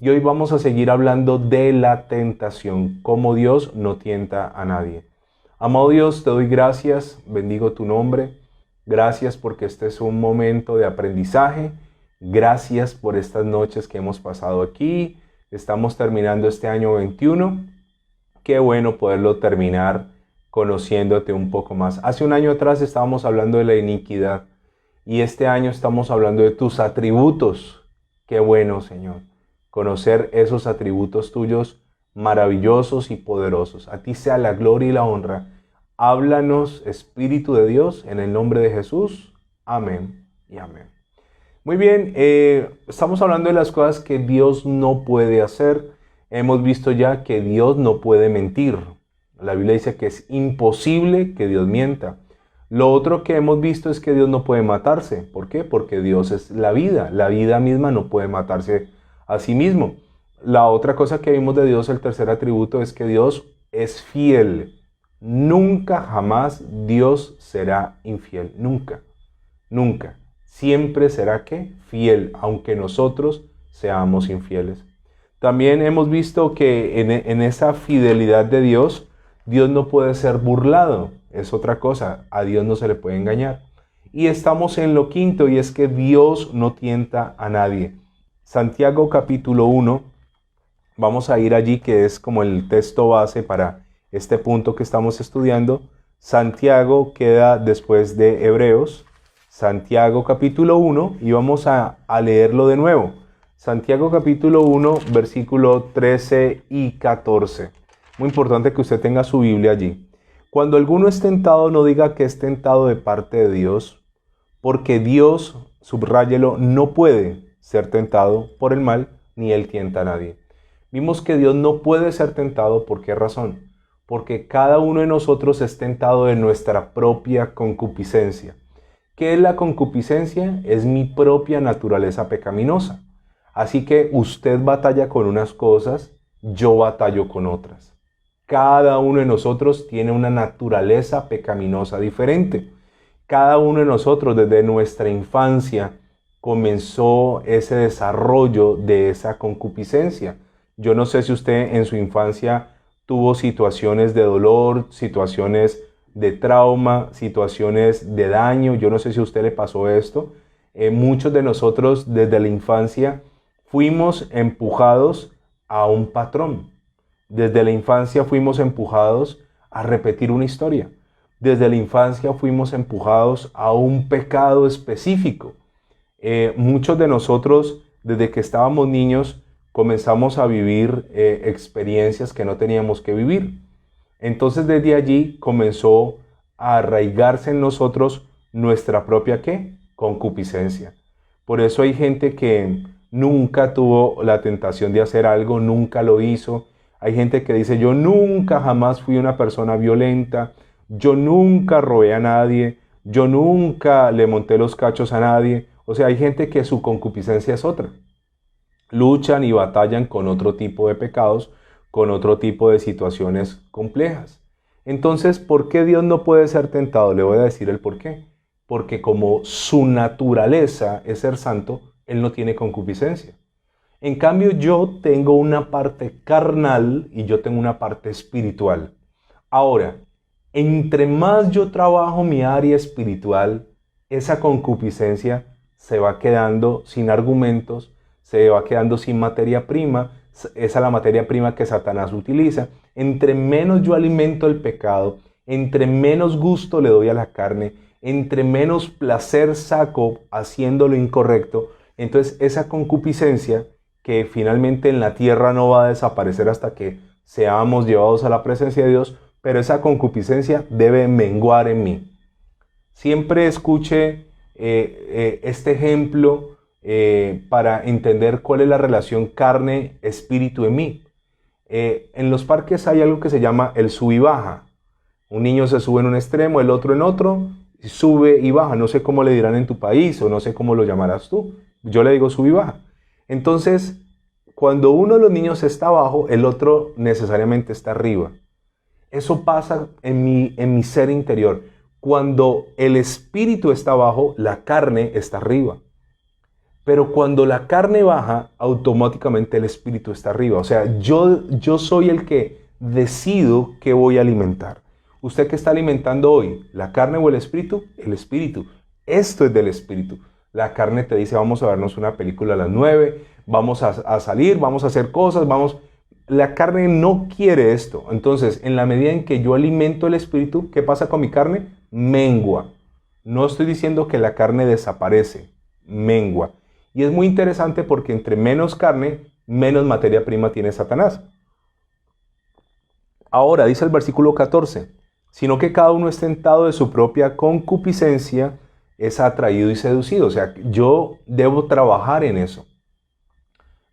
Y hoy vamos a seguir hablando de la tentación, cómo Dios no tienta a nadie. Amado Dios, te doy gracias, bendigo tu nombre. Gracias porque este es un momento de aprendizaje. Gracias por estas noches que hemos pasado aquí. Estamos terminando este año 21. Qué bueno poderlo terminar conociéndote un poco más. Hace un año atrás estábamos hablando de la iniquidad y este año estamos hablando de tus atributos. Qué bueno, Señor, conocer esos atributos tuyos maravillosos y poderosos. A ti sea la gloria y la honra. Háblanos, Espíritu de Dios, en el nombre de Jesús. Amén y amén. Muy bien, estamos hablando de las cosas que Dios no puede hacer. Hemos visto ya que Dios no puede mentir. La Biblia dice que es imposible que Dios mienta. Lo otro que hemos visto es que Dios no puede matarse. ¿Por qué? Porque Dios es la vida. La vida misma no puede matarse a sí mismo. La otra cosa que vimos de Dios, el tercer atributo, es que Dios es fiel. Nunca, jamás Dios será infiel. Nunca, nunca. Siempre será ¿qué? Fiel, aunque nosotros seamos infieles. También hemos visto que en esa fidelidad de Dios, Dios no puede ser burlado. Es otra cosa, a Dios no se le puede engañar. Y estamos en lo quinto, y es que Dios no tienta a nadie. Santiago capítulo 1, vamos a ir allí, que es como el texto base para este punto que estamos estudiando. Santiago queda después de Hebreos. Santiago capítulo 1, y vamos a leerlo de nuevo. Santiago capítulo 1, versículo 13 y 14. Muy importante que usted tenga su Biblia allí. Cuando alguno es tentado, no diga que es tentado de parte de Dios, porque Dios, subráyelo, no puede ser tentado por el mal, ni él tienta a nadie. Vimos que Dios no puede ser tentado. ¿Por qué razón? Porque cada uno de nosotros es tentado de nuestra propia concupiscencia. ¿Qué es la concupiscencia? Es mi propia naturaleza pecaminosa. Así que usted batalla con unas cosas, yo batallo con otras. Cada uno de nosotros tiene una naturaleza pecaminosa diferente. Cada uno de nosotros desde nuestra infancia comenzó ese desarrollo de esa concupiscencia. Yo no sé si usted en su infancia tuvo situaciones de dolor, situaciones de trauma, situaciones de daño. Yo no sé si a usted le pasó esto. Muchos de nosotros desde la infancia fuimos empujados a un patrón. Desde la infancia fuimos empujados a repetir una historia. Desde la infancia fuimos empujados a un pecado específico. Muchos de nosotros, desde que estábamos niños, comenzamos a vivir experiencias que no teníamos que vivir. Entonces desde allí comenzó a arraigarse en nosotros nuestra propia ¿qué? Concupiscencia. Por eso hay gente que nunca tuvo la tentación de hacer algo, nunca lo hizo. Hay gente que dice, yo nunca jamás fui una persona violenta, yo nunca robé a nadie, yo nunca le monté los cachos a nadie. O sea, hay gente que su concupiscencia es otra. Luchan y batallan con otro tipo de pecados, con otro tipo de situaciones complejas. Entonces, ¿por qué Dios no puede ser tentado? Le voy a decir el por qué. Porque como su naturaleza es ser santo, Él no tiene concupiscencia. En cambio, yo tengo una parte carnal y yo tengo una parte espiritual. Ahora, entre más yo trabajo mi área espiritual, esa concupiscencia se va quedando sin argumentos, se va quedando sin materia prima. Esa es la materia prima que Satanás utiliza. Entre menos yo alimento el pecado, entre menos gusto le doy a la carne, entre menos placer saco haciendo lo incorrecto, entonces esa concupiscencia, que finalmente en la tierra no va a desaparecer hasta que seamos llevados a la presencia de Dios, pero esa concupiscencia debe menguar en mí. Siempre escuche este ejemplo para entender cuál es la relación carne-espíritu en mí. En los parques hay algo que se llama el sub y baja. Un niño se sube en un extremo, el otro en otro, sube y baja. No sé cómo le dirán en tu país o no sé cómo lo llamarás tú. Yo le digo sub y baja. Entonces, cuando uno de los niños está abajo, el otro necesariamente está arriba. Eso pasa en mi ser interior. Cuando el espíritu está abajo, la carne está arriba. Pero cuando la carne baja, automáticamente el espíritu está arriba. O sea, yo soy el que decido qué voy a alimentar. ¿Usted qué está alimentando hoy? ¿La carne o el espíritu? El espíritu. Esto es del espíritu. La carne te dice, vamos a vernos una película a las 9, vamos a salir, vamos a hacer cosas, vamos... La carne no quiere esto. Entonces, en la medida en que yo alimento el espíritu, ¿qué pasa con mi carne? Mengua. No estoy diciendo que la carne desaparece, mengua. Y es muy interesante porque entre menos carne, menos materia prima tiene Satanás. Ahora, dice el versículo 14, sino que cada uno es tentado de su propia concupiscencia, es atraído y seducido. O sea, yo debo trabajar en eso.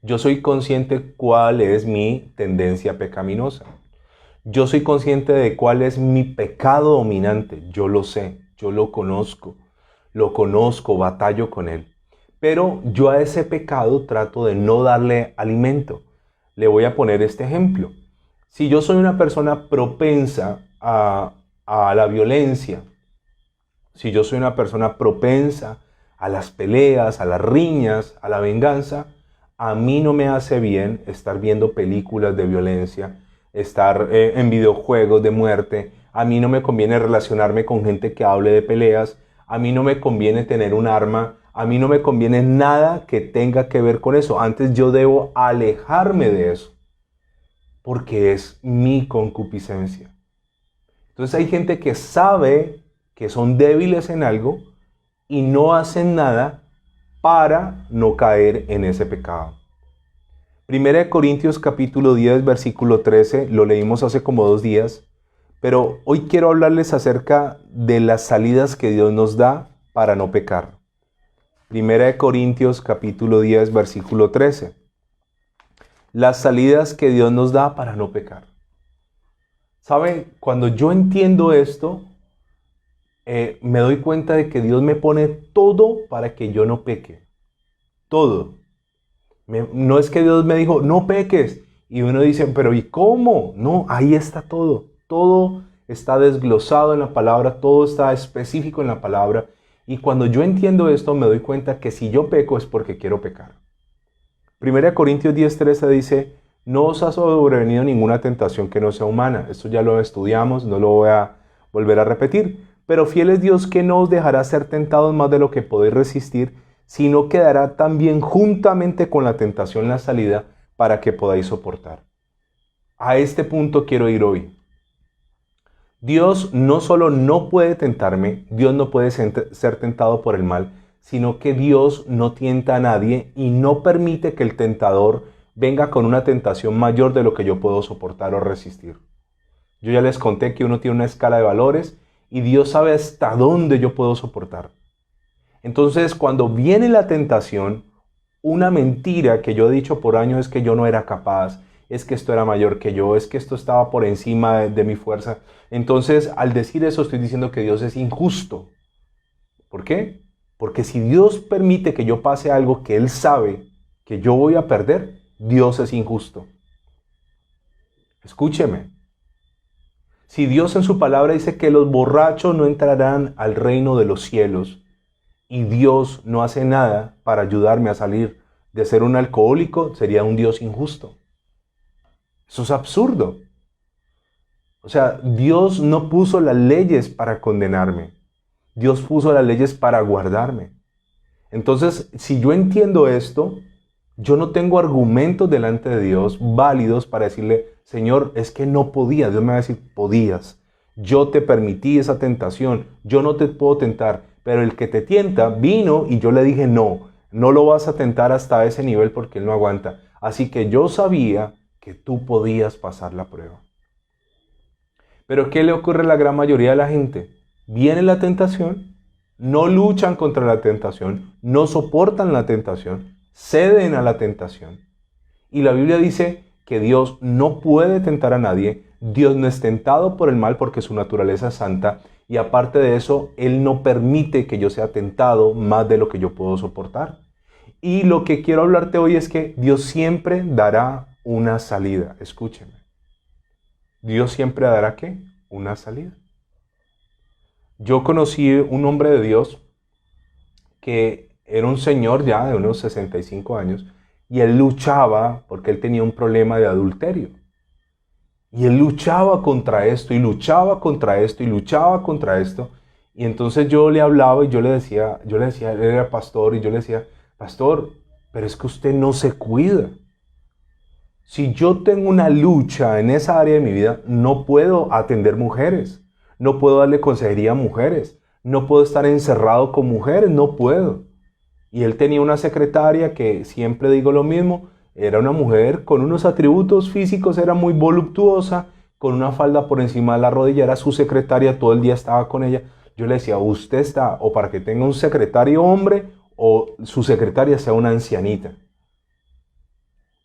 Yo soy consciente cuál es mi tendencia pecaminosa. Yo soy consciente de cuál es mi pecado dominante. Yo lo sé, yo lo conozco, batallo con él. Pero yo a ese pecado trato de no darle alimento. Le voy a poner este ejemplo. Si yo soy una persona propensa a la violencia, si yo soy una persona propensa a las peleas, a las riñas, a la venganza, a mí no me hace bien estar viendo películas de violencia, estar en videojuegos de muerte. A mí no me conviene relacionarme con gente que hable de peleas. A mí no me conviene tener un arma. A mí no me conviene nada que tenga que ver con eso. Antes yo debo alejarme de eso, porque es mi concupiscencia. Entonces hay gente que sabe que son débiles en algo y no hacen nada para no caer en ese pecado. Primera de Corintios capítulo 10, versículo 13, lo leímos hace como 2 días, pero hoy quiero hablarles acerca de las salidas que Dios nos da para no pecar. Primera de Corintios capítulo 10, versículo 13. Las salidas que Dios nos da para no pecar. ¿Saben? Cuando yo entiendo esto, me doy cuenta de que Dios me pone todo para que yo no peque. Todo. No es que Dios me dijo, no peques. Y uno dice, pero ¿y cómo? No, ahí está todo. Todo está desglosado en la palabra, todo está específico en la palabra. Y cuando yo entiendo esto, me doy cuenta que si yo peco es porque quiero pecar. 1 Corintios 10:13 dice, no os ha sobrevenido ninguna tentación que no sea humana. Esto ya lo estudiamos, no lo voy a volver a repetir. Pero fiel es Dios que no os dejará ser tentados más de lo que podéis resistir, sino que dará también juntamente con la tentación la salida para que podáis soportar. A este punto quiero ir hoy. Dios no solo no puede tentarme, Dios no puede ser tentado por el mal, sino que Dios no tienta a nadie y no permite que el tentador venga con una tentación mayor de lo que yo puedo soportar o resistir. Yo ya les conté que uno tiene una escala de valores y Dios sabe hasta dónde yo puedo soportar. Entonces, cuando viene la tentación, una mentira que yo he dicho por años es que yo no era capaz, es que esto era mayor que yo, es que esto estaba por encima de mi fuerza. Entonces, al decir eso, estoy diciendo que Dios es injusto. ¿Por qué? Porque si Dios permite que yo pase algo que Él sabe que yo voy a perder, Dios es injusto. Escúcheme. Si Dios en su palabra dice que los borrachos no entrarán al reino de los cielos, y Dios no hace nada para ayudarme a salir de ser un alcohólico, sería un Dios injusto. Eso es absurdo. O sea, Dios no puso las leyes para condenarme. Dios puso las leyes para guardarme. Entonces, si yo entiendo esto, yo no tengo argumentos delante de Dios válidos para decirle, Señor, es que no podía. Dios me va a decir, podías. Yo te permití esa tentación. Yo no te puedo tentar. Pero el que te tienta vino y yo le dije, no lo vas a tentar hasta ese nivel porque él no aguanta. Así que yo sabía que tú podías pasar la prueba. Pero ¿qué le ocurre a la gran mayoría de la gente? Viene la tentación, no luchan contra la tentación, no soportan la tentación, ceden a la tentación. Y la Biblia dice que Dios no puede tentar a nadie, Dios no es tentado por el mal porque su naturaleza es santa. Y aparte de eso, Él no permite que yo sea tentado más de lo que yo puedo soportar. Y lo que quiero hablarte hoy es que Dios siempre dará una salida. Escúcheme. Dios siempre dará ¿qué? Una salida. Yo conocí un hombre de Dios que era un señor ya de unos 65 años y él luchaba porque él tenía un problema de adulterio. Y él luchaba contra esto y luchaba contra esto y luchaba contra esto. Y entonces yo le hablaba y yo le decía, él era pastor y yo le decía, pastor, pero es que usted no se cuida. Si yo tengo una lucha en esa área de mi vida, no puedo atender mujeres, no puedo darle consejería a mujeres, no puedo estar encerrado con mujeres, no puedo. Y él tenía una secretaria que siempre digo lo mismo, era una mujer con unos atributos físicos, era muy voluptuosa, con una falda por encima de la rodilla, era su secretaria, todo el día estaba con ella. Yo le decía, usted está o para que tenga un secretario hombre o su secretaria sea una ancianita.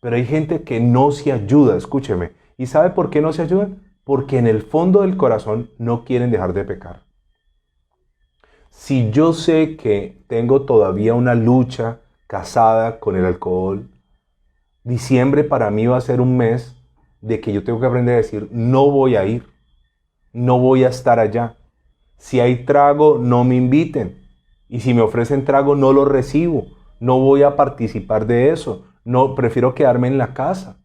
Pero hay gente que no se ayuda, escúcheme. ¿Y sabe por qué no se ayudan? Porque en el fondo del corazón no quieren dejar de pecar. Si yo sé que tengo todavía una lucha casada con el alcohol, diciembre para mí va a ser un mes de que yo tengo que aprender a decir, no voy a ir, no voy a estar allá. Si hay trago, no me inviten. Y si me ofrecen trago, no lo recibo. No voy a participar de eso. No, prefiero quedarme en la casa.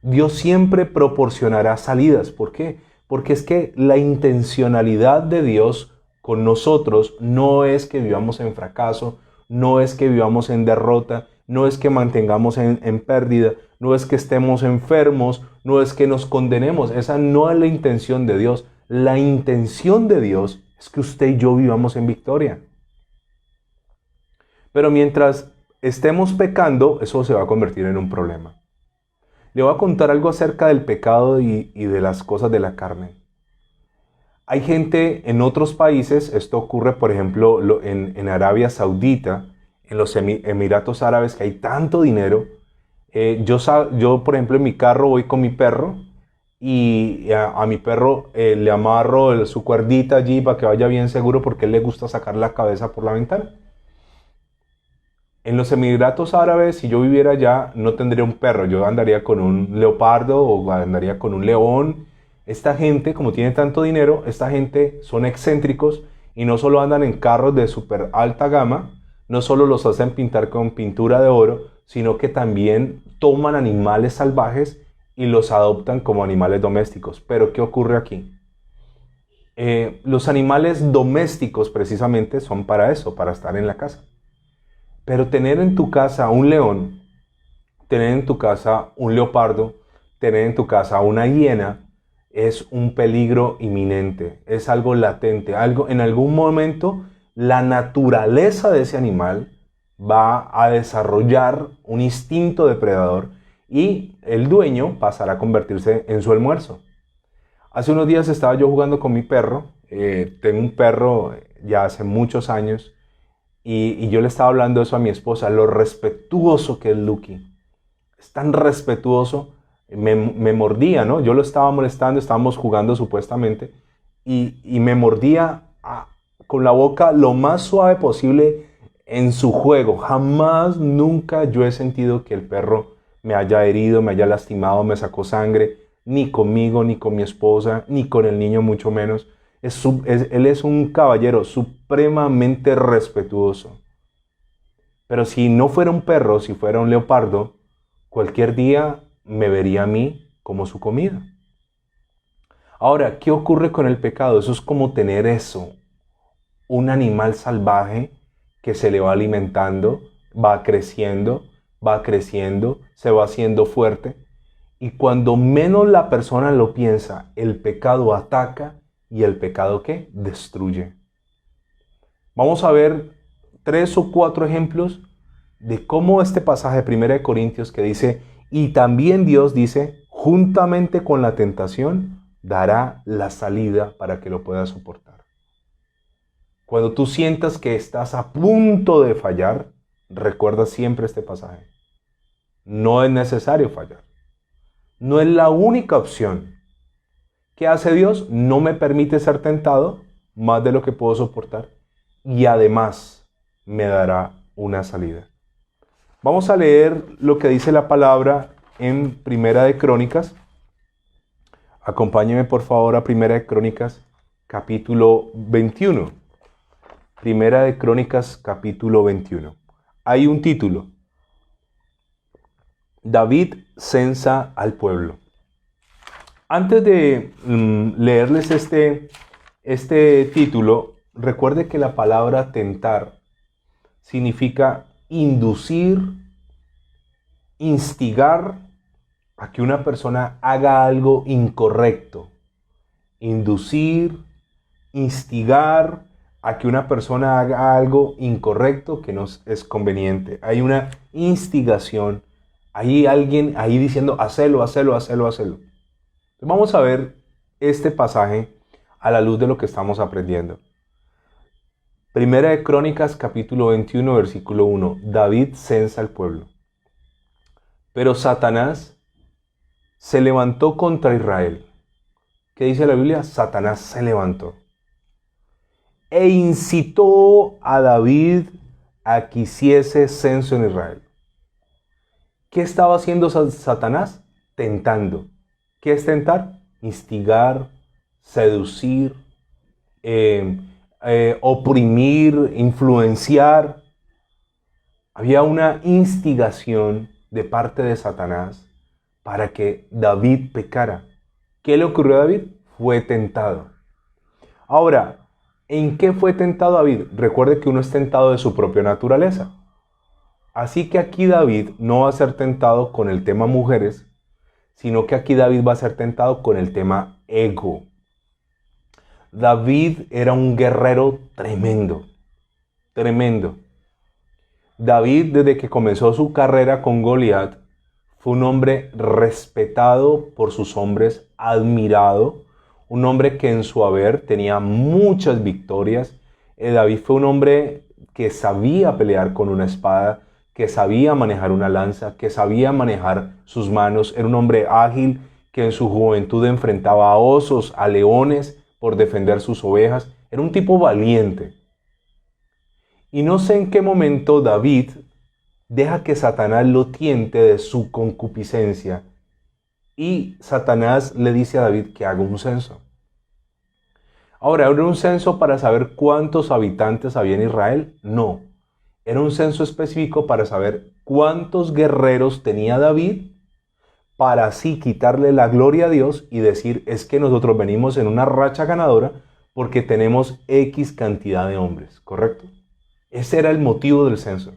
Dios siempre proporcionará salidas. ¿Por qué? Porque es que la intencionalidad de Dios con nosotros no es que vivamos en fracaso, no es que vivamos en derrota, no es que mantengamos en pérdida, no es que estemos enfermos, no es que nos condenemos. Esa no es la intención de Dios. La intención de Dios es que usted y yo vivamos en victoria. Pero mientras estemos pecando, eso se va a convertir en un problema. Le voy a contar algo acerca del pecado y de las cosas de la carne. Hay gente en otros países, esto ocurre por ejemplo en Arabia Saudita, en los Emiratos Árabes, que hay tanto dinero. Yo, por ejemplo, en mi carro voy con mi perro y a mi perro le amarro su cuerdita allí para que vaya bien seguro porque a él le gusta sacar la cabeza por la ventana. En los Emiratos Árabes, si yo viviera allá, no tendría un perro, yo andaría con un leopardo o andaría con un león. Esta gente, como tiene tanto dinero, esta gente son excéntricos y no solo andan en carros de súper alta gama, no solo los hacen pintar con pintura de oro, sino que también toman animales salvajes y los adoptan como animales domésticos. Pero ¿qué ocurre aquí? Los animales domésticos precisamente son para eso, para estar en la casa. Pero tener en tu casa un león, tener en tu casa un leopardo, tener en tu casa una hiena, es un peligro inminente, es algo latente, en algún momento la naturaleza de ese animal va a desarrollar un instinto depredador y el dueño pasará a convertirse en su almuerzo. Hace unos días estaba yo jugando con mi perro, tengo un perro ya hace muchos años, y yo le estaba hablando eso a mi esposa, lo respetuoso que es Lucky. Es tan respetuoso, me mordía, ¿no? Yo lo estaba molestando, estábamos jugando supuestamente, y me mordía con la boca lo más suave posible en su juego. Jamás, nunca yo he sentido que el perro me haya herido, me haya lastimado, me sacó sangre, ni conmigo, ni con mi esposa, ni con el niño, mucho menos. Él es un caballero supremamente respetuoso. Pero si no fuera un perro, si fuera un leopardo, cualquier día me vería a mí como su comida. Ahora, ¿qué ocurre con el pecado? Eso es como tener eso, un animal salvaje que se le va alimentando, va creciendo, se va haciendo fuerte. Y cuando menos la persona lo piensa, el pecado ataca. ¿Y el pecado qué? Destruye. Vamos a ver 3 o 4 ejemplos de cómo este pasaje de 1 Corintios que dice, y también Dios dice, juntamente con la tentación, dará la salida para que lo puedas soportar. Cuando tú sientas que estás a punto de fallar, recuerda siempre este pasaje. No es necesario fallar. No es la única opción. ¿Qué hace Dios? No me permite ser tentado más de lo que puedo soportar y además me dará una salida. Vamos a leer lo que dice la palabra en Primera de Crónicas. Acompáñeme por favor a Primera de Crónicas, capítulo 21. Primera de Crónicas, capítulo 21. Hay un título. David censa al pueblo. Antes de leerles este título, recuerde que la palabra tentar significa inducir, instigar a que una persona haga algo incorrecto. Inducir, instigar a que una persona haga algo incorrecto que no es conveniente. Hay una instigación. Hay alguien ahí diciendo, hacelo. Vamos a ver este pasaje a la luz de lo que estamos aprendiendo. Primera de Crónicas, capítulo 21, versículo 1. David censa al pueblo. Pero Satanás se levantó contra Israel. ¿Qué dice la Biblia? Satanás se levantó e incitó a David a que hiciese censo en Israel. ¿Qué estaba haciendo Satanás? Tentando. ¿Qué es tentar? Instigar, seducir, oprimir, influenciar. Había una instigación de parte de Satanás para que David pecara. ¿Qué le ocurrió a David? Fue tentado. Ahora, ¿en qué fue tentado David? Recuerde que uno es tentado de su propia naturaleza. Así que aquí David no va a ser tentado con el tema mujeres, sino que aquí David va a ser tentado con el tema ego. David era un guerrero tremendo. David, desde que comenzó su carrera con Goliat, fue un hombre respetado por sus hombres, admirado, un hombre que en su haber tenía muchas victorias. David fue un hombre que sabía pelear con una espada, que sabía manejar una lanza, que sabía manejar sus manos. Era un hombre ágil que en su juventud enfrentaba a osos, a leones por defender sus ovejas. Era un tipo valiente. Y no sé en qué momento David deja que Satanás lo tiente de su concupiscencia. Y Satanás le dice a David que haga un censo. Ahora, ¿era un censo para saber cuántos habitantes había en Israel? No. Era un censo específico para saber cuántos guerreros tenía David, para así quitarle la gloria a Dios y decir, es que nosotros venimos en una racha ganadora porque tenemos X cantidad de hombres, ¿correcto? Ese era el motivo del censo.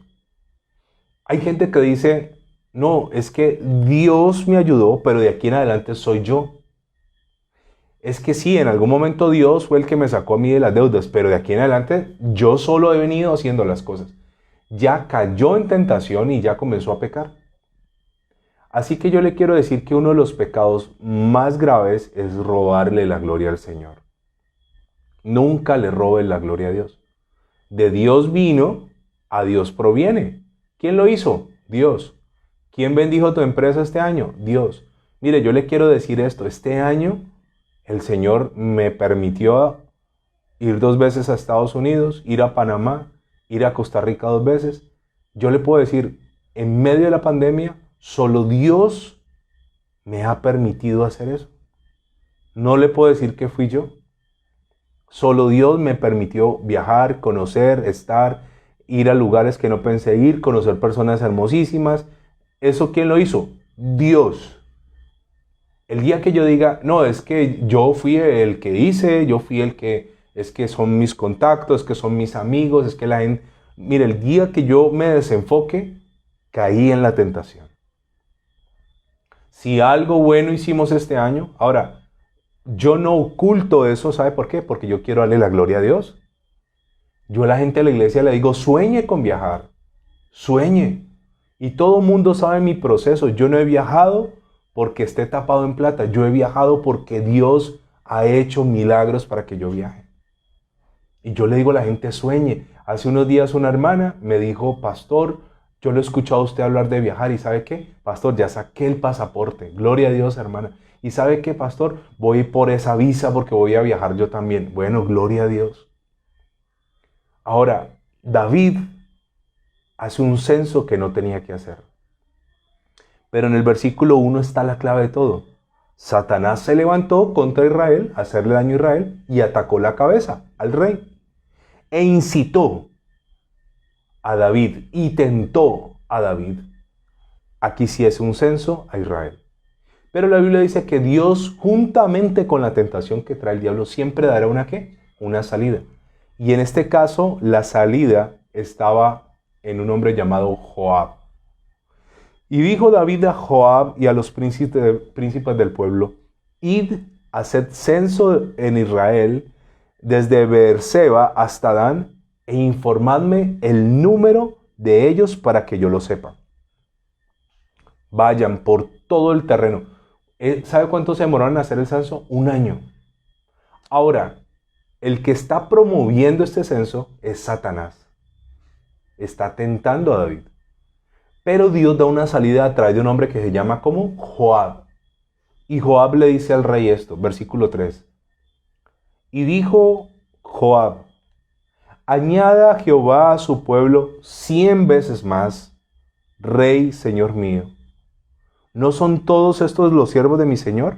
Hay gente que dice, no, es que Dios me ayudó, pero de aquí en adelante soy yo. Es que sí, en algún momento Dios fue el que me sacó a mí de las deudas, pero de aquí en adelante yo solo he venido haciendo las cosas. Ya cayó en tentación y ya comenzó a pecar. Así que yo le quiero decir que uno de los pecados más graves es robarle la gloria al Señor. Nunca le robe la gloria a Dios. De Dios vino, a Dios proviene. ¿Quién lo hizo? Dios. ¿Quién bendijo tu empresa este año? Dios. Mire, yo le quiero decir esto. Este año el Señor me permitió ir 2 veces a Estados Unidos, ir a Panamá, ir a Costa Rica 2 veces. Yo le puedo decir, en medio de la pandemia, solo Dios me ha permitido hacer eso. No le puedo decir que fui yo. Solo Dios me permitió viajar, conocer, estar, ir a lugares que no pensé ir, conocer personas hermosísimas. ¿Eso quién lo hizo? Dios. El día que yo diga, no, es que yo fui el que hice, yo fui el que, es que son mis contactos, es que son mis amigos, es que la gente... Mire, el día que yo me desenfoque, caí en la tentación. Si algo bueno hicimos este año, ahora, yo no oculto eso, ¿sabe por qué? Porque yo quiero darle la gloria a Dios. Yo a la gente de la iglesia le digo, sueñe con viajar, sueñe. Y todo el mundo sabe mi proceso. Yo no he viajado porque esté tapado en plata. Yo he viajado porque Dios ha hecho milagros para que yo viaje. Y yo le digo a la gente, sueñe. Hace unos días una hermana me dijo, pastor, yo lo he escuchado a usted hablar de viajar. ¿Y sabe qué? Pastor, ya saqué el pasaporte. Gloria a Dios, hermana. ¿Y sabe qué, pastor? Voy por esa visa porque voy a viajar yo también. Bueno, gloria a Dios. Ahora, David hace un censo que no tenía que hacer. Pero en el versículo 1 está la clave de todo. Satanás se levantó contra Israel, a hacerle daño a Israel, y atacó la cabeza al rey. E incitó a David y tentó a David a que hiciese un censo a Israel. Pero la Biblia dice que Dios, juntamente con la tentación que trae el diablo, siempre dará una ¿qué? Una salida. Y en este caso, la salida estaba en un hombre llamado Joab. Y dijo David a Joab y a los príncipes del pueblo: id, haced censo en Israel, desde Beerseba hasta Dan, e informadme el número de ellos para que yo lo sepa. Vayan por todo el terreno. ¿Sabe cuánto se demoraron en hacer el censo? 1 año. Ahora, el que está promoviendo este censo es Satanás. Está tentando a David. Pero Dios da una salida a través de un hombre que se llama como Joab. Y Joab le dice al rey esto, versículo 3. Y dijo Joab: añada a Jehová a su pueblo 100 veces más, rey, señor mío. ¿No son todos estos los siervos de mi señor?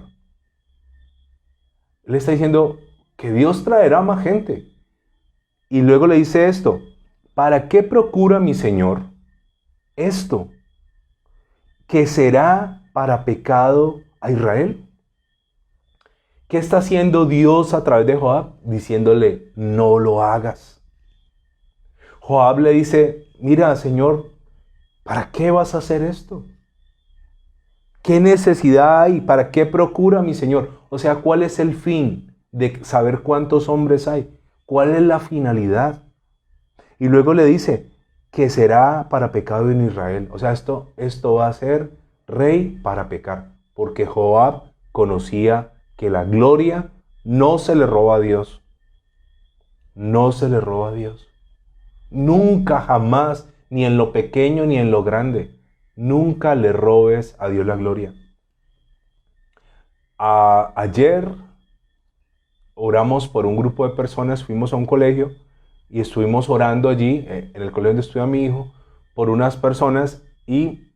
Le está diciendo que Dios traerá más gente. Y luego le dice esto: ¿para qué procura mi señor esto? ¿Que será para pecado a Israel? ¿Qué está haciendo Dios a través de Joab? Diciéndole: no lo hagas. Joab le dice: mira, Señor, ¿para qué vas a hacer esto? ¿Qué necesidad hay? ¿Para qué procura mi Señor? O sea, ¿cuál es el fin de saber cuántos hombres hay? ¿Cuál es la finalidad? Y luego le dice que será para pecado en Israel. O sea, esto va a ser rey para pecar. Porque Joab conocía que la gloria no se le roba a Dios. No se le roba a Dios. Nunca, jamás, ni en lo pequeño ni en lo grande. Nunca le robes a Dios la gloria. Ayer oramos por un grupo de personas, fuimos a un colegio y estuvimos orando allí, en el colegio donde estudia mi hijo, por unas personas, y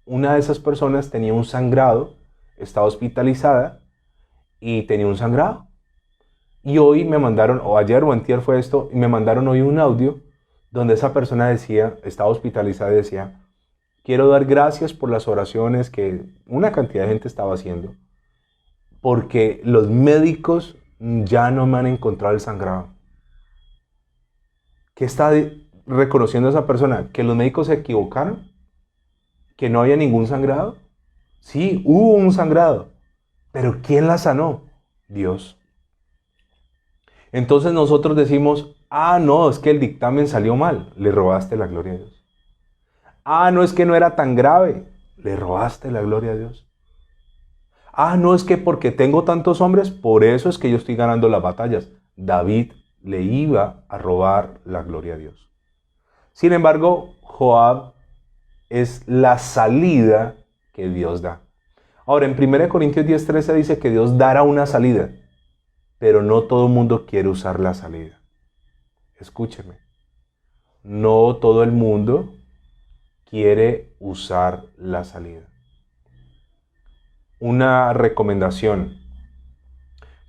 una de esas personas tenía un sangrado, estaba hospitalizada y tenía un sangrado. Y hoy me mandaron, o ayer o antier fue esto, y me mandaron hoy un audio donde esa persona decía, estaba hospitalizada y decía: quiero dar gracias por las oraciones que una cantidad de gente estaba haciendo, porque los médicos ya no me han encontrado el sangrado. ¿Qué está reconociendo esa persona? ¿Que los médicos se equivocaron? ¿Que no había ningún sangrado? Sí, hubo un sangrado. ¿Pero quién la sanó? Dios. Entonces nosotros decimos: no, es que el dictamen salió mal. Le robaste la gloria a Dios. No, es que no era tan grave. Le robaste la gloria a Dios. No, es que porque tengo tantos hombres, por eso es que yo estoy ganando las batallas. David le iba a robar la gloria a Dios. Sin embargo, Joab es la salida que Dios da. Ahora, en 1 Corintios 10:13 dice que Dios dará una salida, pero no todo el mundo quiere usar la salida. Escúcheme, no todo el mundo quiere usar la salida. Una recomendación: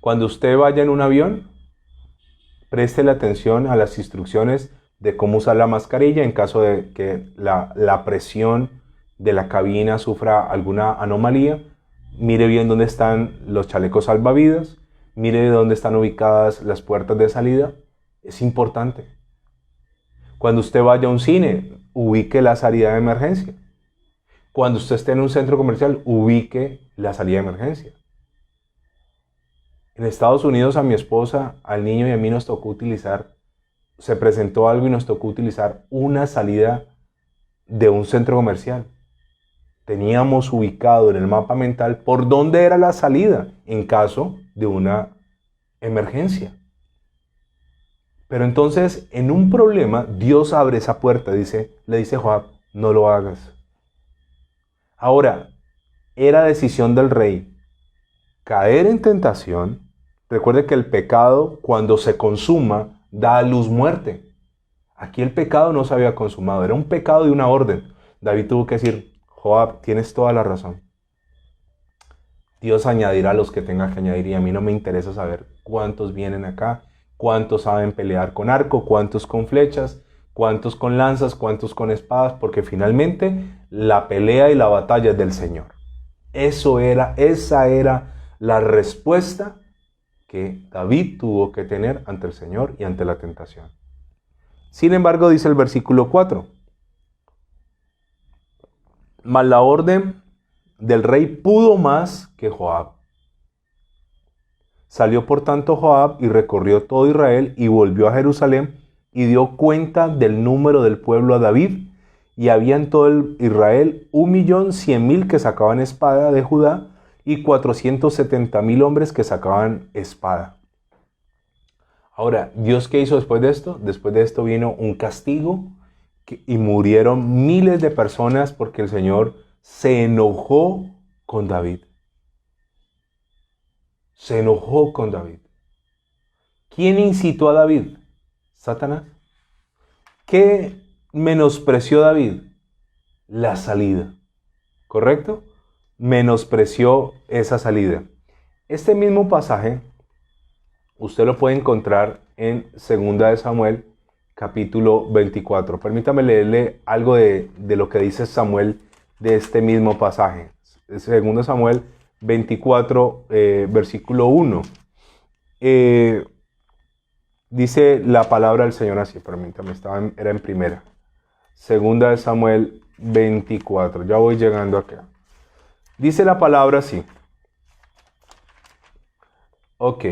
cuando usted vaya en un avión, préstele atención a las instrucciones de cómo usar la mascarilla en caso de que la presión de la cabina sufra alguna anomalía. Mire bien dónde están los chalecos salvavidas, mire dónde están ubicadas las puertas de salida. Es importante. Cuando usted vaya a un cine, ubique la salida de emergencia. Cuando usted esté en un centro comercial, ubique la salida de emergencia. En Estados Unidos, a mi esposa, al niño y a mí nos tocó utilizar, se presentó algo y nos tocó utilizar una salida de un centro comercial. Teníamos ubicado en el mapa mental por dónde era la salida en caso de una emergencia. Pero entonces, en un problema, Dios abre esa puerta, le dice Joab: no lo hagas. Ahora, era decisión del rey caer en tentación. Recuerde que el pecado, cuando se consuma, da a luz muerte. Aquí el pecado no se había consumado, era un pecado de una orden. David tuvo que decir: Joab, tienes toda la razón. Dios añadirá a los que tenga que añadir, y a mí no me interesa saber cuántos vienen acá, cuántos saben pelear con arco, cuántos con flechas, cuántos con lanzas, cuántos con espadas, porque finalmente la pelea y la batalla es del Señor. Esa era la respuesta que David tuvo que tener ante el Señor y ante la tentación. Sin embargo, dice el versículo 4, mas la orden del rey pudo más que Joab. Salió por tanto Joab y recorrió todo Israel y volvió a Jerusalén y dio cuenta del número del pueblo a David, y había en todo el Israel 1.100.000 que sacaban espada de Judá y 470.000 hombres que sacaban espada. Ahora, ¿Dios qué hizo después de esto? Después de esto vino un castigo y murieron miles de personas porque el Señor se enojó con David. Se enojó con David. ¿Quién incitó a David? Satanás. ¿Qué menospreció David? La salida. ¿Correcto? Menospreció esa salida. Este mismo pasaje usted lo puede encontrar en 2 de Samuel, capítulo 24. Permítame leerle algo de lo que dice Samuel de este mismo pasaje. 2 Samuel 24, versículo 1. Dice la palabra del Señor así, permítame, era en primera. 2 de Samuel 24, ya voy llegando acá. Dice la palabra así. Ok.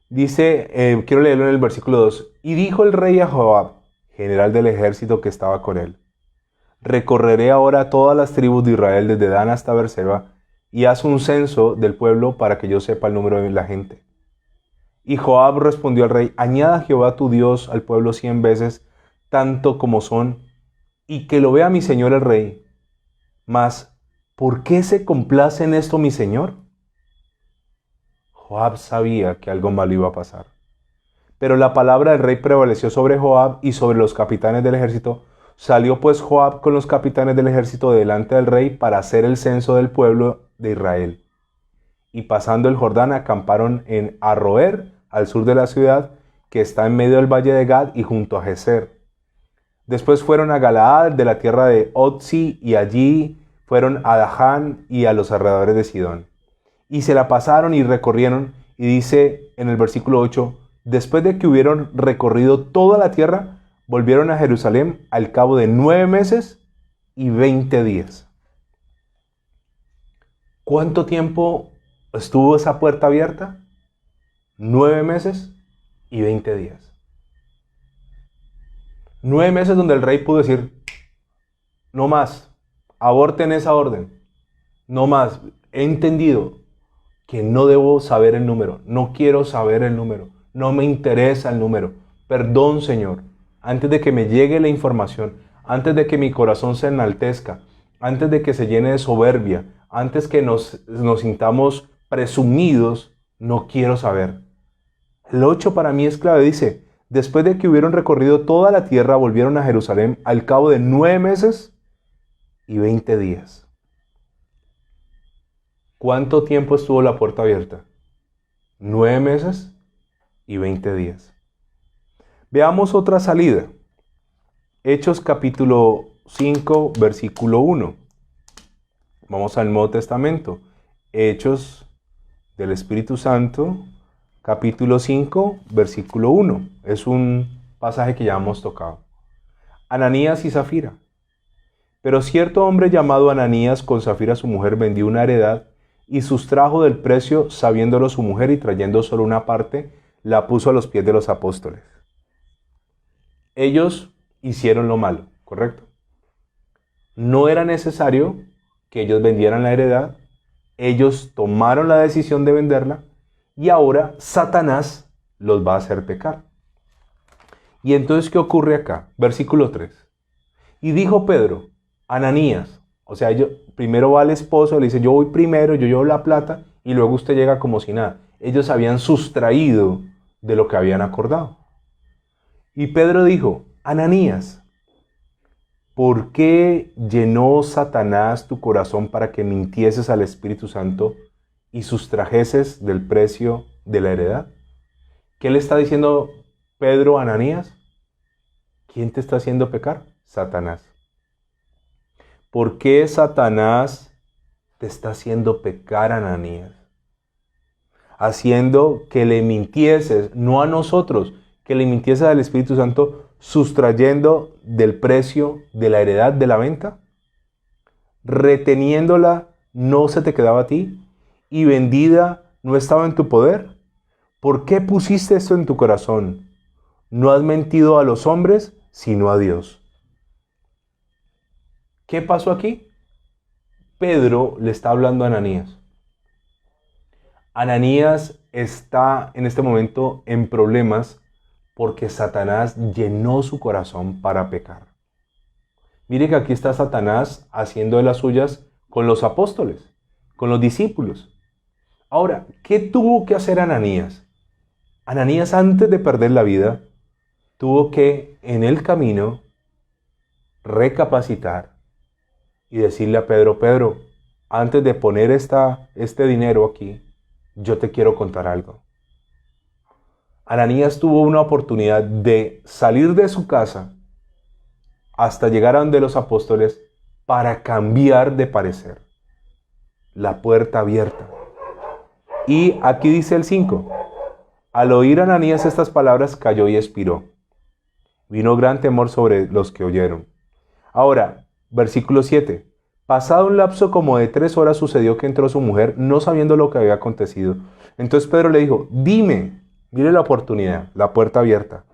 Dice, quiero leerlo en el versículo 2. Y dijo el rey a Joab, general del ejército que estaba con él: recorreré ahora todas las tribus de Israel desde Dan hasta Beerseba, y haz un censo del pueblo para que yo sepa el número de la gente. Y Joab respondió al rey: añada Jehová tu Dios al pueblo 100 veces, tanto como son, y que lo vea mi señor el rey. Mas, ¿por qué se complace en esto mi señor? Joab sabía que algo malo iba a pasar. Pero la palabra del rey prevaleció sobre Joab y sobre los capitanes del ejército. Salió pues Joab con los capitanes del ejército delante del rey para hacer el censo del pueblo de Israel. Y pasando el Jordán acamparon en Aroer, al sur de la ciudad, que está en medio del valle de Gad y junto a Geser. Después fueron a Galaad, de la tierra de Otzi, y allí fueron a Daján y a los alrededores de Sidón. Y se la pasaron y recorrieron, y dice en el versículo 8, después de que hubieron recorrido toda la tierra, volvieron a Jerusalén al cabo de 9 meses y 20 días. ¿Cuánto tiempo estuvo esa puerta abierta? 9 meses y 20 días. 9 meses donde el rey pudo decir, no más, aborten esa orden, no más, he entendido que no debo saber el número, no quiero saber el número, no me interesa el número, perdón Señor, antes de que me llegue la información, antes de que mi corazón se enaltezca, antes de que se llene de soberbia, antes que nos sintamos presumidos, no quiero saber. El 8 para mí es clave, dice, después de que hubieron recorrido toda la tierra, volvieron a Jerusalén al cabo de 9 meses y 20 días. ¿Cuánto tiempo estuvo la puerta abierta? 9 meses y 20 días. Veamos otra salida. Hechos capítulo 5, versículo 1. Vamos al Nuevo Testamento. Hechos del Espíritu Santo, capítulo 5, versículo 1. Es un pasaje que ya hemos tocado. Ananías y Zafira. Pero cierto hombre llamado Ananías con Zafira su mujer vendió una heredad y sustrajo del precio, sabiéndolo su mujer, y trayendo solo una parte, la puso a los pies de los apóstoles. Ellos hicieron lo malo, ¿correcto? No era necesario que ellos vendieran la heredad, ellos tomaron la decisión de venderla, y ahora Satanás los va a hacer pecar. Y entonces, ¿qué ocurre acá? Versículo 3. Y dijo Pedro, Ananías, o sea, primero va el esposo, le dice, yo voy primero, yo llevo la plata, y luego usted llega como si nada. Ellos habían sustraído de lo que habían acordado. Y Pedro dijo, Ananías, ¿por qué llenó Satanás tu corazón para que mintieses al Espíritu Santo y sustrajeses del precio de la heredad. ¿Qué le está diciendo Pedro a Ananías? ¿Quién te está haciendo pecar? Satanás. ¿Por qué Satanás te está haciendo pecar, Ananías? Haciendo que le mintieses, no a nosotros, que le mintieses al Espíritu Santo, sustrayendo del precio de la heredad de la venta, reteniéndola no se te quedaba a ti, y vendida no estaba en tu poder. ¿Por qué pusiste esto en tu corazón? No has mentido a los hombres, sino a Dios. ¿Qué pasó aquí? Pedro le está hablando a Ananías. Ananías está en este momento en problemas porque Satanás llenó su corazón para pecar. Mire que aquí está Satanás haciendo de las suyas con los apóstoles, con los discípulos. Ahora, ¿qué tuvo que hacer Ananías? Ananías, antes de perder la vida, tuvo que en el camino recapacitar y decirle a Pedro: Pedro, antes de poner este dinero aquí, yo te quiero contar algo. Ananías tuvo una oportunidad de salir de su casa hasta llegar a donde los apóstoles para cambiar de parecer. La puerta abierta. Y aquí dice el 5. Al oír Ananías estas palabras, cayó y expiró. Vino gran temor sobre los que oyeron. Ahora, versículo 7. Pasado un lapso como de 3 horas sucedió que entró su mujer, no sabiendo lo que había acontecido. Entonces Pedro le dijo: dime, mire la oportunidad, la puerta abierta.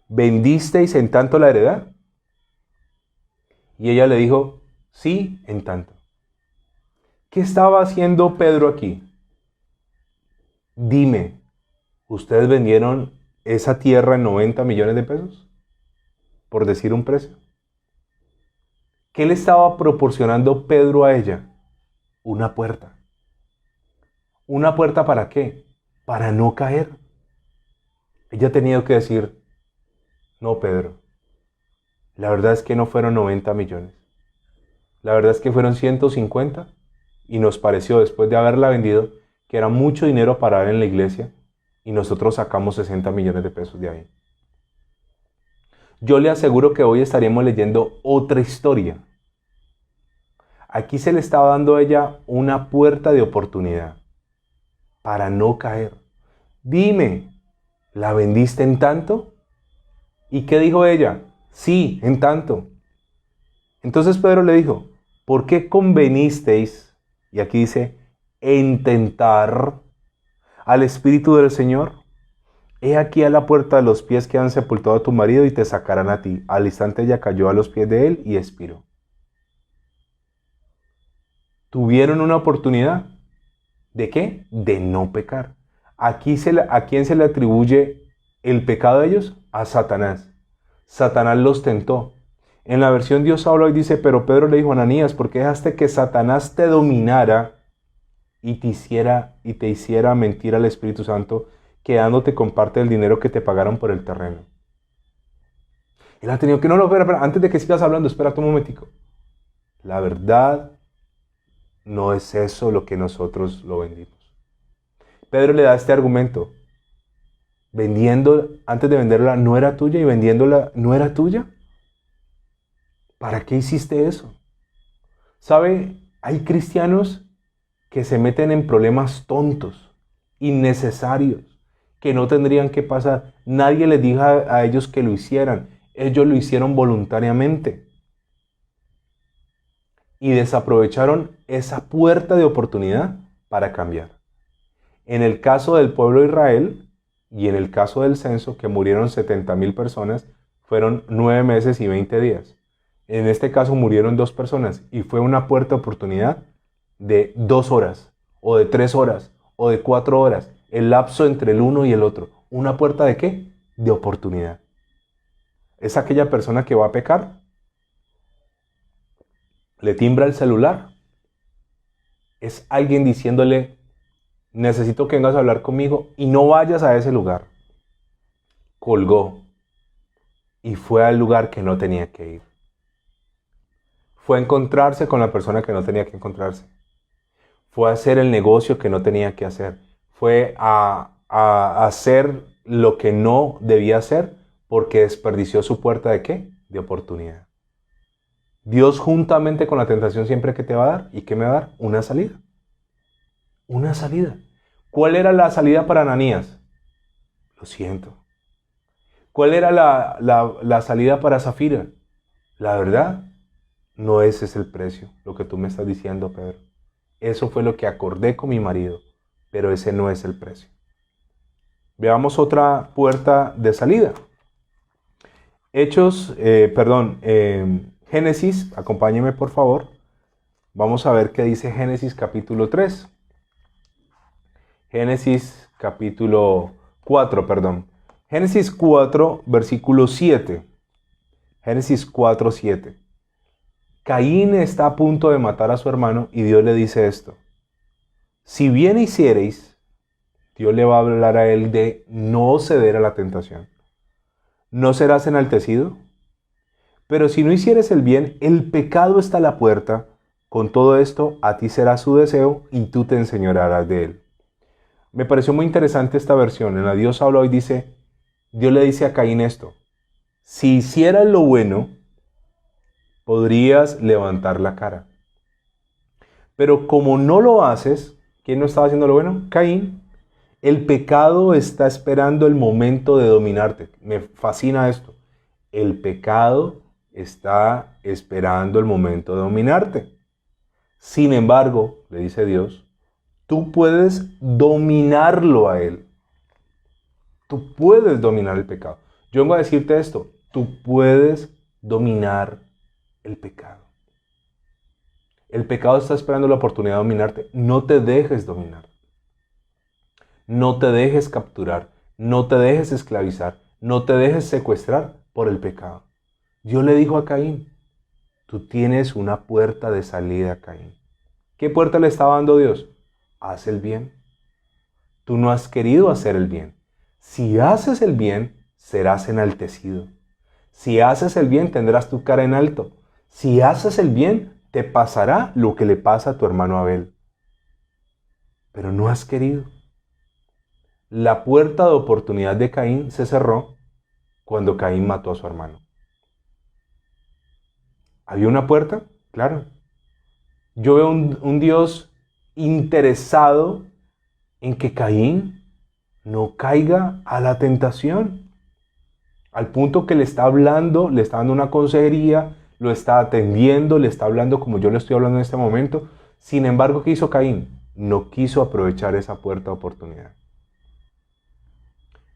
¿Vendisteis en tanto la heredad? Y ella le dijo: sí, en tanto. ¿Qué estaba haciendo Pedro aquí? Dime, ¿ustedes vendieron esa tierra en 90 millones de pesos? Por decir un precio. ¿Qué le estaba proporcionando Pedro a ella? Una puerta. ¿Una puerta para qué? Para no caer. Ella tenía que decir: no, Pedro, la verdad es que no fueron 90 millones. La verdad es que fueron 150 y nos pareció, después de haberla vendido, que era mucho dinero para dar en la iglesia y nosotros sacamos 60 millones de pesos de ahí. Yo le aseguro que hoy estaríamos leyendo otra historia. Aquí se le estaba dando a ella una puerta de oportunidad para no caer. Dime, ¿la vendiste en tanto? ¿Y qué dijo ella? Sí, en tanto. Entonces Pedro le dijo: ¿por qué convenisteis? Y aquí dice: en tentar al Espíritu del Señor. He aquí a la puerta de los pies que han sepultado a tu marido y te sacarán a ti. Al instante ella cayó a los pies de él y expiró. ¿Tuvieron una oportunidad? ¿De qué? De no pecar. ¿A quién se le atribuye el pecado de ellos? A Satanás. Satanás los tentó. En la versión Dios habla y dice: pero Pedro le dijo a Ananías: ¿por qué dejaste que Satanás te dominara y te hiciera mentir al Espíritu Santo, quedándote con parte del dinero que te pagaron por el terreno? Él ha tenido que: no, espera, antes de que sigas hablando, espérate un momentico. La verdad no es eso lo que nosotros lo vendimos. Pedro le da este argumento: antes de venderla no era tuya y vendiéndola no era tuya. ¿Para qué hiciste eso? ¿Sabe? Hay cristianos que se meten en problemas tontos, innecesarios, que no tendrían que pasar. Nadie les dijo a ellos que lo hicieran. Ellos lo hicieron voluntariamente. Y desaprovecharon esa puerta de oportunidad para cambiar. En el caso del pueblo de Israel y en el caso del censo, que murieron 70,000 personas, fueron 9 meses y 20 días. En este caso murieron 2 personas y fue una puerta de oportunidad de 2 horas, o de 3 horas, o de 4 horas, el lapso entre el uno y el otro. ¿Una puerta de qué? De oportunidad. ¿Es aquella persona que va a pecar? ¿Le timbra el celular? ¿Es alguien diciéndole: necesito que vengas a hablar conmigo y no vayas a ese lugar? Colgó y fue al lugar que no tenía que ir. Fue a encontrarse con la persona que no tenía que encontrarse. fue a hacer el negocio que no tenía que hacer, fue a hacer lo que no debía hacer porque desperdició su puerta ¿de qué? De oportunidad. Dios juntamente con la tentación siempre que te va a dar, ¿y qué me va a dar? Una salida. Una salida. ¿Cuál era la salida para Ananías? Lo siento. ¿Cuál era la salida para Zafira? La verdad, no ese es el precio, lo que tú me estás diciendo, Pedro. Eso fue lo que acordé con mi marido, pero ese no es el precio. Veamos otra puerta de salida. Génesis, acompáñeme por favor. Vamos a ver qué dice Génesis capítulo 3. Génesis capítulo 4, perdón. Génesis 4, versículo 7. Génesis 4, 7. Caín está a punto de matar a su hermano y Dios le dice esto. Si bien hiciereis, Dios le va a hablar a él de no ceder a la tentación. No serás enaltecido. Pero si no hicieres el bien, el pecado está a la puerta. Con todo esto, a ti será su deseo y tú te enseñorearás de él. Me pareció muy interesante esta versión. En la Dios habla hoy dice, Dios le dice a Caín esto. Si hicieras lo bueno, podrías levantar la cara. Pero como no lo haces, ¿quién no estaba haciendo lo bueno? Caín. El pecado está esperando el momento de dominarte. Me fascina esto. El pecado está esperando el momento de dominarte. Sin embargo, le dice Dios, tú puedes dominarlo a él. Tú puedes dominar el pecado. Yo vengo a decirte esto. Tú puedes dominar el pecado. El pecado está esperando la oportunidad de dominarte. No te dejes dominar. No te dejes capturar. No te dejes esclavizar. No te dejes secuestrar por el pecado. Dios le dijo a Caín, tú tienes una puerta de salida, Caín. ¿Qué puerta le estaba dando Dios? Haz el bien. Tú no has querido hacer el bien. Si haces el bien, serás enaltecido. Si haces el bien, tendrás tu cara en alto. Si haces el bien, te pasará lo que le pasa a tu hermano Abel. Pero no has querido. La puerta de oportunidad de Caín se cerró cuando Caín mató a su hermano. ¿Había una puerta? Claro. Yo veo un Dios interesado en que Caín no caiga a la tentación. Al punto que le está hablando, le está dando una consejería, lo está atendiendo, le está hablando como yo le estoy hablando en este momento. Sin embargo, ¿qué hizo Caín? No quiso aprovechar esa puerta de oportunidad.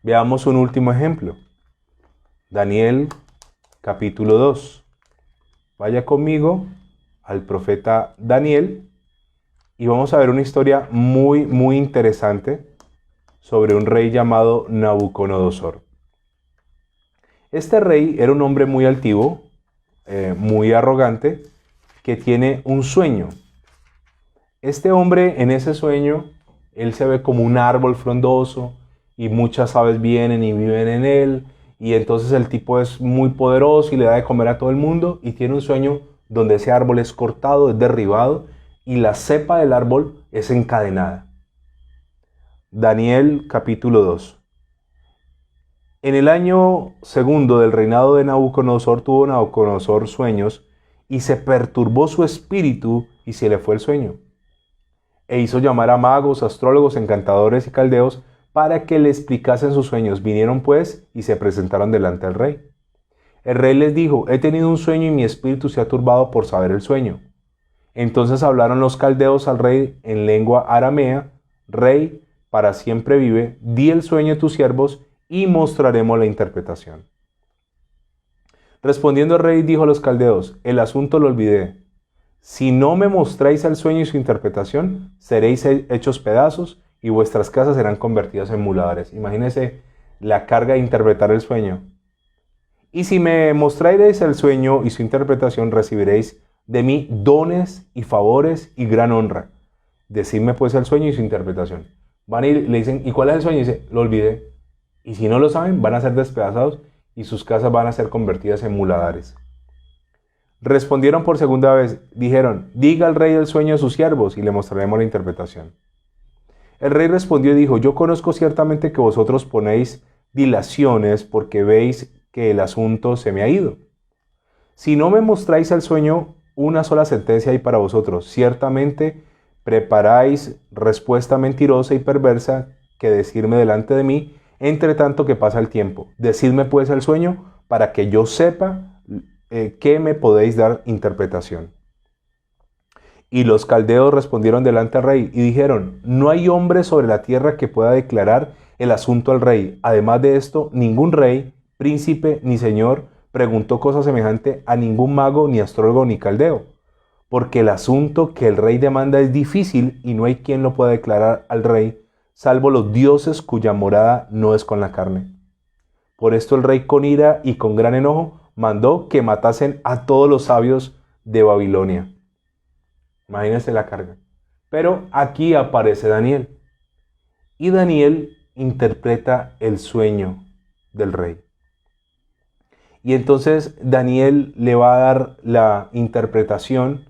Veamos un último ejemplo. Daniel capítulo 2. Vaya conmigo al profeta Daniel y vamos a ver una historia muy, muy interesante sobre un rey llamado Nabucodonosor. Este rey era un hombre muy altivo, muy arrogante, que tiene un sueño. Este hombre, en ese sueño, él se ve como un árbol frondoso y muchas aves vienen y viven en él. Y entonces el tipo es muy poderoso y le da de comer a todo el mundo y tiene un sueño donde ese árbol es cortado, es derribado y la cepa del árbol es encadenada. Daniel capítulo 2. En el año segundo del reinado de Nabucodonosor tuvo Nabucodonosor sueños y se perturbó su espíritu y se le fue el sueño. E hizo llamar a magos, astrólogos, encantadores y caldeos para que le explicasen sus sueños. Vinieron pues y se presentaron delante del rey. El rey les dijo, he tenido un sueño y mi espíritu se ha turbado por saber el sueño. Entonces hablaron los caldeos al rey en lengua aramea, rey, para siempre vive, di el sueño a tus siervos y mostraremos la interpretación. Respondiendo el rey dijo a los caldeos, el asunto lo olvidé. Si no me mostráis el sueño y su interpretación, seréis hechos pedazos y vuestras casas serán convertidas en muladores. Imagínense la carga de interpretar el sueño. Y si me mostraréis el sueño y su interpretación, recibiréis de mí dones y favores y gran honra. Decidme pues el sueño y su interpretación. Van y le dicen, ¿y cuál es el sueño? Y dice, lo olvidé. Y si no lo saben, van a ser despedazados y sus casas van a ser convertidas en muladares. Respondieron por segunda vez, dijeron, diga al rey el sueño de sus siervos y le mostraremos la interpretación. El rey respondió y dijo, yo conozco ciertamente que vosotros ponéis dilaciones porque veis que el asunto se me ha ido. Si no me mostráis el sueño, una sola sentencia hay para vosotros. Ciertamente preparáis respuesta mentirosa y perversa que decirme delante de mí, entre tanto que pasa el tiempo. Decidme pues el sueño para que yo sepa que me podéis dar interpretación. Y los caldeos respondieron delante del rey y dijeron, no hay hombre sobre la tierra que pueda declarar el asunto al rey. Además de esto, ningún rey, príncipe ni señor preguntó cosa semejante a ningún mago, ni astrólogo, ni caldeo. Porque el asunto que el rey demanda es difícil y no hay quien lo pueda declarar al rey, salvo los dioses cuya morada no es con la carne. Por esto el rey con ira y con gran enojo mandó que matasen a todos los sabios de Babilonia. Imagínense la carga. Pero aquí aparece Daniel. Y Daniel interpreta el sueño del rey. Y entonces Daniel le va a dar la interpretación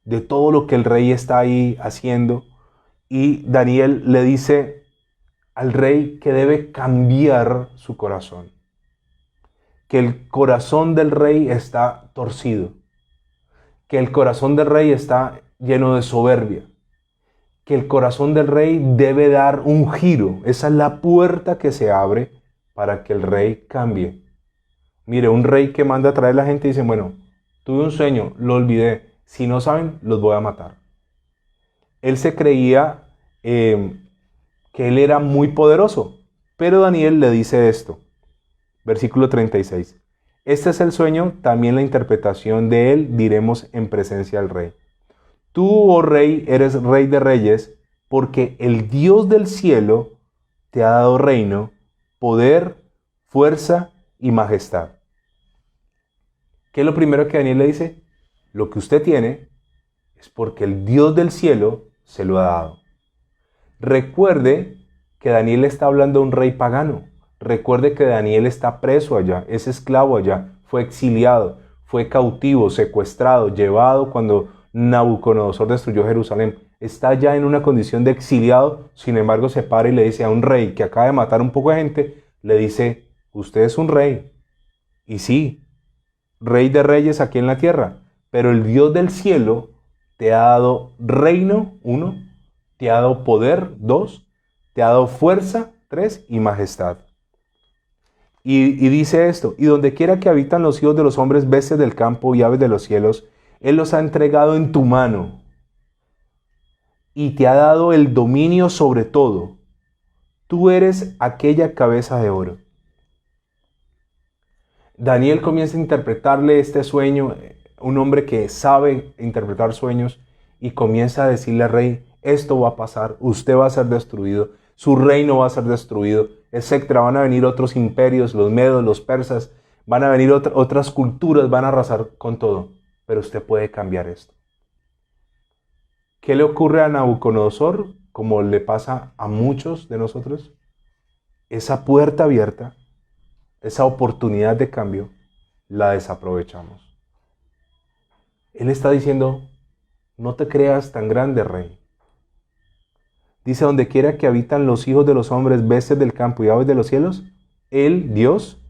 de todo lo que el rey está ahí haciendo. Y Daniel le dice al rey que debe cambiar su corazón. Que el corazón del rey está torcido. Que el corazón del rey está lleno de soberbia. Que el corazón del rey debe dar un giro. Esa es la puerta que se abre para que el rey cambie. Mire, un rey que manda a traer a la gente y dice, bueno, tuve un sueño, lo olvidé. Si no saben, los voy a matar. Él se creía que él era muy poderoso. Pero Daniel le dice esto. Versículo 36. Este es el sueño, también la interpretación de él diremos en presencia del rey. Tú, oh rey, eres rey de reyes, porque el Dios del cielo te ha dado reino, poder, fuerza y majestad. ¿Qué es lo primero que Daniel le dice? Lo que usted tiene es porque el Dios del cielo se lo ha dado. Recuerde que Daniel está hablando de un rey pagano. Recuerde que Daniel está preso allá, es esclavo allá, fue exiliado, fue cautivo, secuestrado, llevado cuando Nabucodonosor destruyó Jerusalén. Está ya en una condición de exiliado, sin embargo se para y le dice a un rey que acaba de matar un poco de gente, le dice, usted es un rey. Y sí, rey de reyes aquí en la tierra, pero el Dios del cielo te ha dado reino, 1, te ha dado poder, 2, te ha dado fuerza, 3, y majestad. Y dice esto, y donde quiera que habitan los hijos de los hombres, bestias del campo y aves de los cielos, Él los ha entregado en tu mano y te ha dado el dominio sobre todo. Tú eres aquella cabeza de oro. Daniel comienza a interpretarle este sueño, un hombre que sabe interpretar sueños, y comienza a decirle al rey, esto va a pasar, usted va a ser destruido, su reino va a ser destruido, etcétera. Van a venir otros imperios, los medos, los persas, van a venir otras culturas, van a arrasar con todo. Pero usted puede cambiar esto. ¿Qué le ocurre a Nabucodonosor? Como le pasa a muchos de nosotros. Esa puerta abierta, esa oportunidad de cambio, la desaprovechamos. Él está diciendo, no te creas tan grande, rey. Dice, donde quiera que habitan los hijos de los hombres, bestias del campo y aves de los cielos, Él, Dios,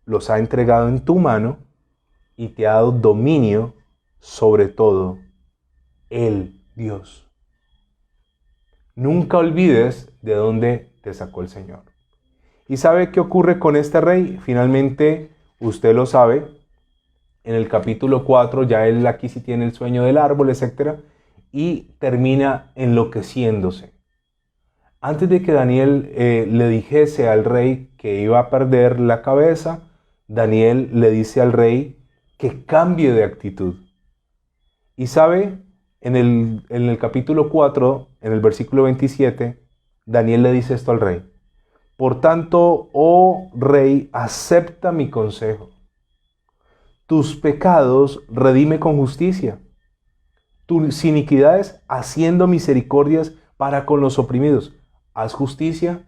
los ha entregado en tu mano y te ha dado dominio sobre todo. Él, Dios. Nunca olvides de dónde te sacó el Señor. ¿Y sabe qué ocurre con este rey? Finalmente, usted lo sabe, en el capítulo 4, ya él aquí sí tiene el sueño del árbol, etc. Y termina enloqueciéndose. Antes de que Daniel le dijese al rey que iba a perder la cabeza, Daniel le dice al rey que cambie de actitud. Y sabe, en el capítulo 4, en el versículo 27, Daniel le dice esto al rey. Por tanto, oh rey, acepta mi consejo. Tus pecados redime con justicia. Tus iniquidades haciendo misericordias para con los oprimidos. Haz justicia,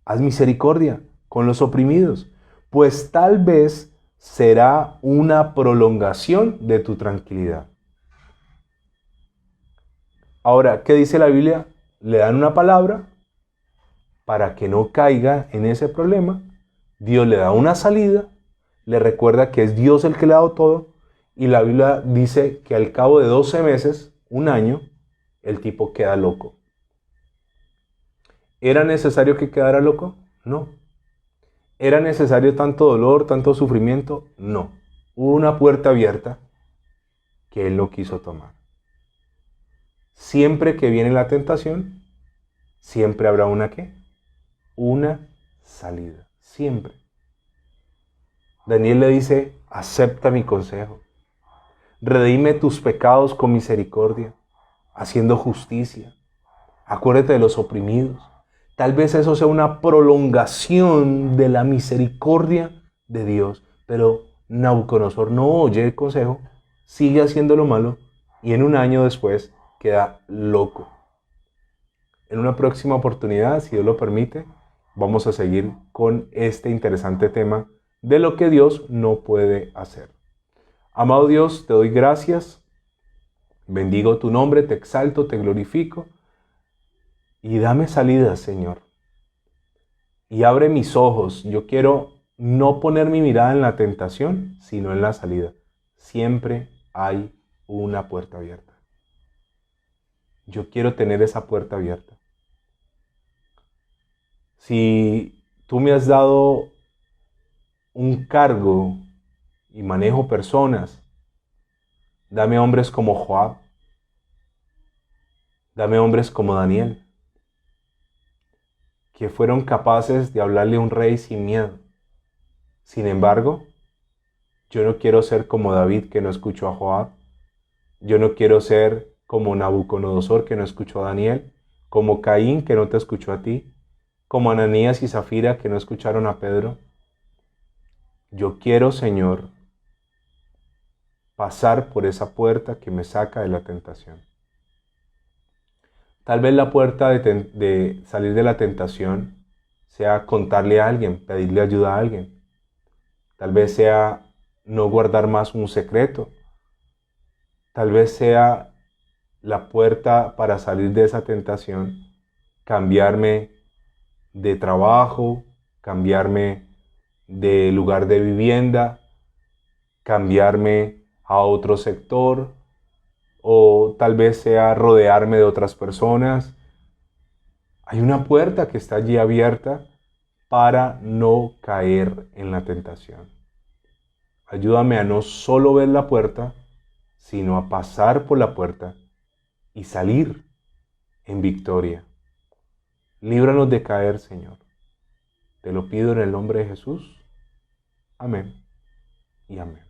haz misericordia con los oprimidos. Pues tal vez será una prolongación de tu tranquilidad. Ahora, ¿qué dice la Biblia? Le dan una palabra para que no caiga en ese problema. Dios le da una salida, le recuerda que es Dios el que le ha dado todo, y la Biblia dice que al cabo de 12 meses, un año, el tipo queda loco. ¿Era necesario que quedara loco? No. ¿Era necesario tanto dolor, tanto sufrimiento? No. Hubo una puerta abierta que él no quiso tomar. Siempre que viene la tentación, siempre habrá una ¿qué? Una salida. Siempre. Daniel le dice, acepta mi consejo. Redime tus pecados con misericordia, haciendo justicia. Acuérdate de los oprimidos. Tal vez eso sea una prolongación de la misericordia de Dios. Pero Nabucodonosor no oye el consejo, sigue haciendo lo malo y en un año después queda loco. En una próxima oportunidad, si Dios lo permite, vamos a seguir con este interesante tema de lo que Dios no puede hacer. Amado Dios, te doy gracias, bendigo tu nombre, te exalto, te glorifico y dame salida, Señor. Y abre mis ojos. Yo quiero no poner mi mirada en la tentación, sino en la salida. Siempre hay una puerta abierta. Yo quiero tener esa puerta abierta. Si tú me has dado un cargo y manejo personas, dame hombres como Joab, dame hombres como Daniel, que fueron capaces de hablarle a un rey sin miedo. Sin embargo, yo no quiero ser como David, que no escuchó a Joab. Yo no quiero ser como Nabucodonosor, que no escuchó a Daniel, como Caín, que no te escuchó a ti, como Ananías y Zafira, que no escucharon a Pedro. Yo quiero, Señor, pasar por esa puerta que me saca de la tentación. Tal vez la puerta de salir de la tentación sea contarle a alguien, pedirle ayuda a alguien. Tal vez sea no guardar más un secreto. Tal vez sea la puerta para salir de esa tentación, cambiarme de trabajo, cambiarme de lugar de vivienda, cambiarme a otro sector, o tal vez sea rodearme de otras personas. Hay una puerta que está allí abierta para no caer en la tentación. Ayúdame a no solo ver la puerta, sino a pasar por la puerta y salir en victoria. Líbranos de caer, Señor. Te lo pido en el nombre de Jesús. Amén y amén.